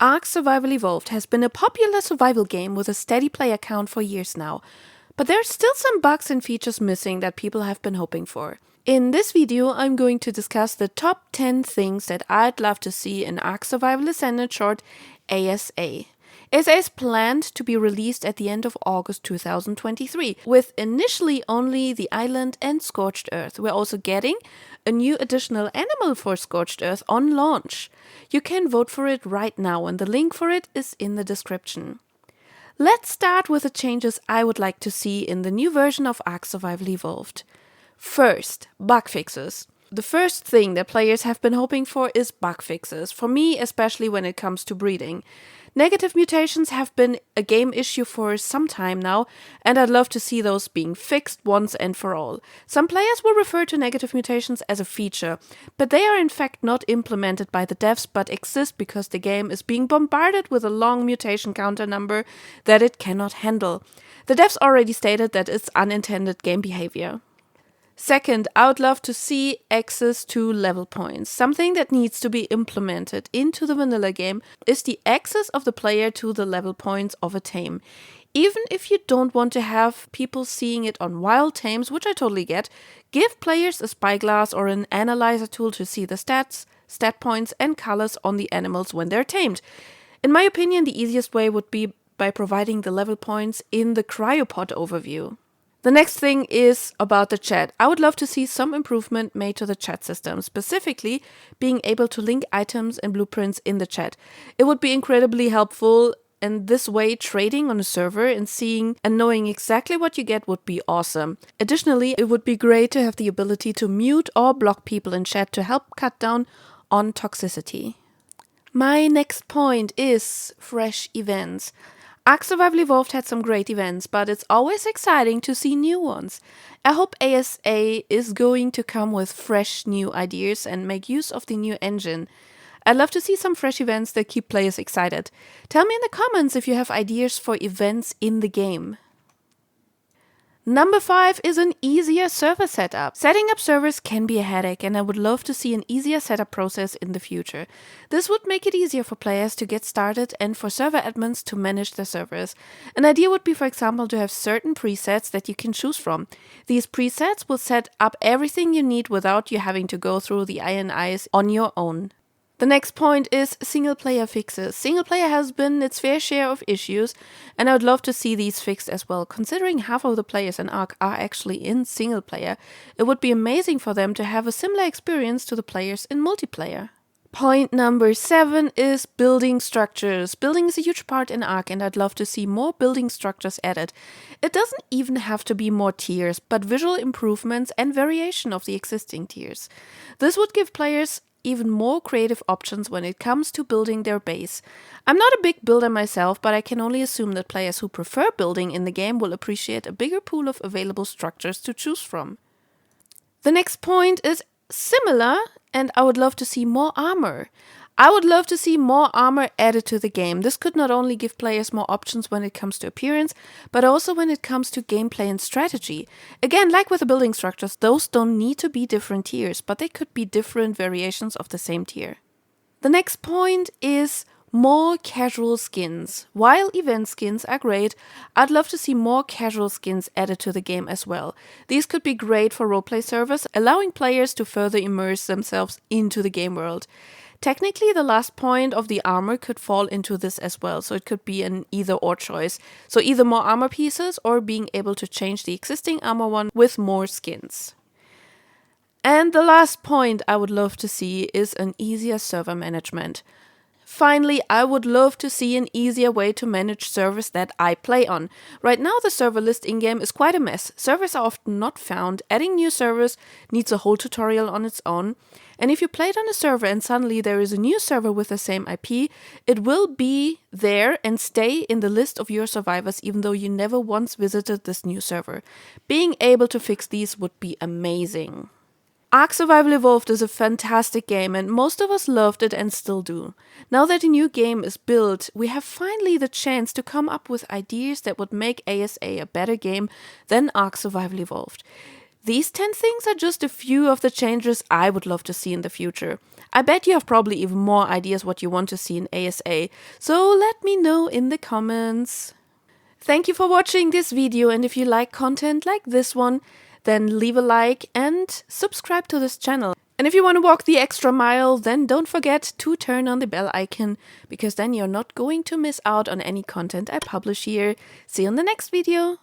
ARK Survival Evolved has been a popular survival game with a steady player count for years now, but there are still some bugs and features missing that people have been hoping for. In this video, I'm going to discuss the top 10 things that I'd love to see in ARK Survival Ascended, short ASA. ASA is planned to be released at the end of August 2023, with initially only the island and Scorched Earth. We're also getting a new additional animal for Scorched Earth on launch. You can vote for it right now, and the link for it is in the description. Let's start with the changes I would like to see in the new version of ARK Survival Evolved. First, bug fixes. The first thing that players have been hoping for is bug fixes, for me especially when it comes to breeding. Negative mutations have been a game issue for some time now, and I'd love to see those being fixed once and for all. Some players will refer to negative mutations as a feature, but they are in fact not implemented by the devs but exist because the game is being bombarded with a long mutation counter number that it cannot handle. The devs already stated that it's unintended game behavior. Second, I would love to see access to level points. Something that needs to be implemented into the vanilla game is the access of the player to the level points of a tame. Even if you don't want to have people seeing it on wild tames, which I totally get, give players a spyglass or an analyzer tool to see the stats, stat points and colors on the animals when they're tamed. In my opinion, the easiest way would be by providing the level points in the cryopod overview. The next thing is about the chat. I would love to see some improvement made to the chat system, specifically being able to link items and blueprints in the chat. It would be incredibly helpful, and this way trading on a server and seeing and knowing exactly what you get would be awesome. Additionally, it would be great to have the ability to mute or block people in chat to help cut down on toxicity. My next point is fresh events. ARK Survival Evolved had some great events, but it's always exciting to see new ones. I hope ASA is going to come with fresh new ideas and make use of the new engine. I'd love to see some fresh events that keep players excited. Tell me in the comments if you have ideas for events in the game. Number 5 is an easier server setup. Setting up servers can be a headache, and I would love to see an easier setup process in the future. This would make it easier for players to get started and for server admins to manage their servers. An idea would be, for example, to have certain presets that you can choose from. These presets will set up everything you need without you having to go through the INIs on your own. The next point is single-player fixes. Single-player has been its fair share of issues, and I would love to see these fixed as well. Considering half of the players in ARK are actually in single-player, it would be amazing for them to have a similar experience to the players in multiplayer. Point number 7 is building structures. Building is a huge part in ARK, and I'd love to see more building structures added. It doesn't even have to be more tiers, but visual improvements and variation of the existing tiers. This would give players even more creative options when it comes to building their base. I'm not a big builder myself, but I can only assume that players who prefer building in the game will appreciate a bigger pool of available structures to choose from. The next point is similar, and I would love to see more armor. I would love to see more armor added to the game. This could not only give players more options when it comes to appearance, but also when it comes to gameplay and strategy. Again, like with the building structures, those don't need to be different tiers, but they could be different variations of the same tier. The next point is more casual skins. While event skins are great, I'd love to see more casual skins added to the game as well. These could be great for roleplay servers, allowing players to further immerse themselves into the game world. Technically, the last point of the armor could fall into this as well, so it could be an either-or choice. So either more armor pieces or being able to change the existing armor one with more skins. And the last point I would love to see is an easier server management. Finally, I would love to see an easier way to manage servers that I play on. Right now, the server list in-game is quite a mess. Servers are often not found. Adding new servers needs a whole tutorial on its own. And if you played on a server and suddenly there is a new server with the same IP, it will be there and stay in the list of your survivors even though you never once visited this new server. Being able to fix these would be amazing. ARK Survival Evolved is a fantastic game, and most of us loved it and still do. Now that a new game is built, we have finally the chance to come up with ideas that would make ASA a better game than ARK Survival Evolved. These 10 things are just a few of the changes I would love to see in the future. I bet you have probably even more ideas what you want to see in ASA, so let me know in the comments. Thank you for watching this video, and if you like content like this one, then leave a like and subscribe to this channel. And if you want to walk the extra mile, then don't forget to turn on the bell icon, because then you're not going to miss out on any content I publish here. See you in the next video!